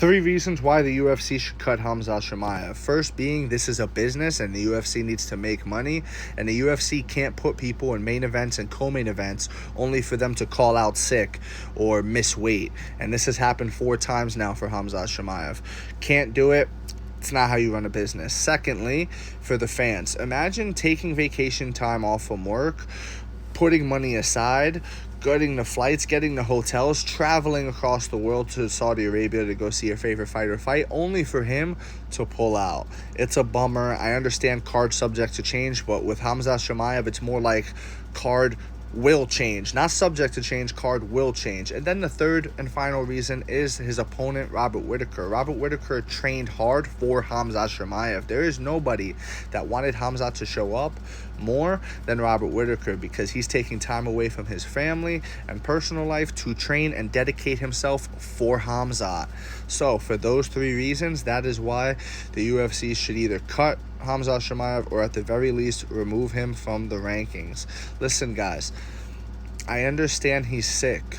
3 reasons why the UFC should cut Khamzat Chimaev. First being, this is a business and the UFC needs to make money, and the UFC can't put people in main events and co-main events only for them to call out sick or miss weight. And this has happened 4 times now for Khamzat Chimaev. Can't do it. It's not how you run a business. Secondly, for the fans, imagine taking vacation time off from work, putting money aside, getting the flights, getting the hotels, traveling across the world to Saudi Arabia to go see your favorite fighter fight, only for him to pull out. It's a bummer. I understand card subject to change, but with Khamzat Chimaev, it's more like card will change, not subject to change, card will change. And then the third and final reason is his opponent, Robert Whittaker. Robert Whittaker trained hard for Khamzat Chimaev. There is nobody that wanted Khamzat to show up more than Robert Whittaker, because he's taking time away from his family and personal life to train and dedicate himself for Khamzat. So for those 3 reasons, that is why the UFC should either cut Khamzat Chimaev or at the very least remove him from the rankings. Listen, guys, I understand he's sick.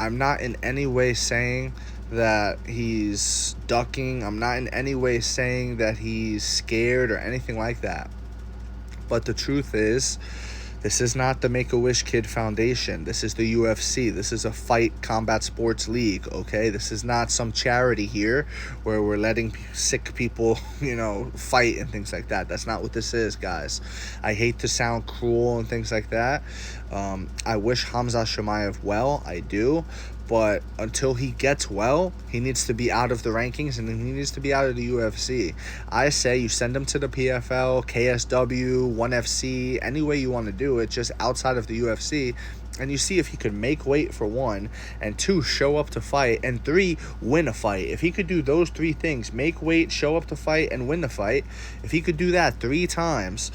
I'm not in any way saying that he's ducking. I'm not in any way saying that he's scared or anything like that. But the truth is, this is not the Make-A-Wish Kid Foundation. This is the UFC. This is a fight combat sports league, okay? This is not some charity here where we're letting sick people, fight and things like that. That's not what this is, guys. I hate to sound cruel and things like that. I wish Khamzat Chimaev well. I do. But until he gets well, he needs to be out of the rankings and he needs to be out of the UFC. I say you send him to the PFL, KSW, 1FC, any way you want to do it, just outside of the UFC. And you see if he could make weight, for 1, and 2, show up to fight, and 3, win a fight. If he could do those 3 things, make weight, show up to fight, and win the fight, if he could do that 3 times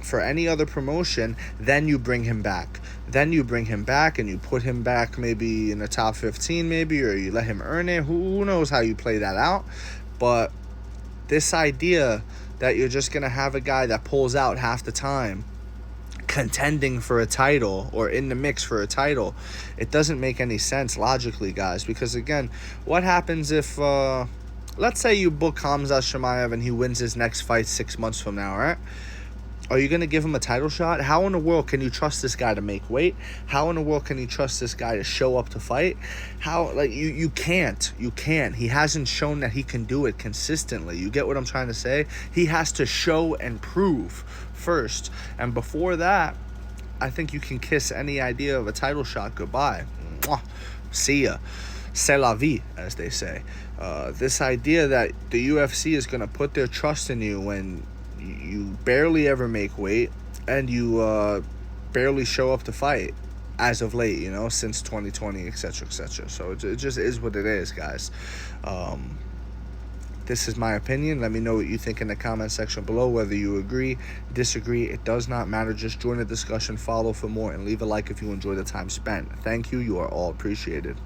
for any other promotion, then you bring him back. Then you bring him back and you put him back maybe in the top 15 maybe, or you let him earn it. Who knows how you play that out. But this idea that you're just going to have a guy that pulls out half the time contending for a title or in the mix for a title, it doesn't make any sense logically, guys. Because again, what happens if let's say you book Khamzat Chimaev and he wins his next fight 6 months from now, right? Are you going to give him a title shot? How in the world can you trust this guy to make weight? How in the world can you trust this guy to show up to fight? You can't. You can't. He hasn't shown that he can do it consistently. You get what I'm trying to say? He has to show and prove first. And before that, I think you can kiss any idea of a title shot goodbye. Mwah. See ya. C'est la vie, as they say. This idea that the UFC is going to put their trust in you when you barely ever make weight and you barely show up to fight as of late, since 2020, etc., etc. So it just is what it is, guys. This is my opinion. Let me know what you think in the comment section below, whether you agree, disagree. It does not matter. Just join the discussion, follow for more, and leave a like if you enjoy the time spent. Thank you. You are all appreciated.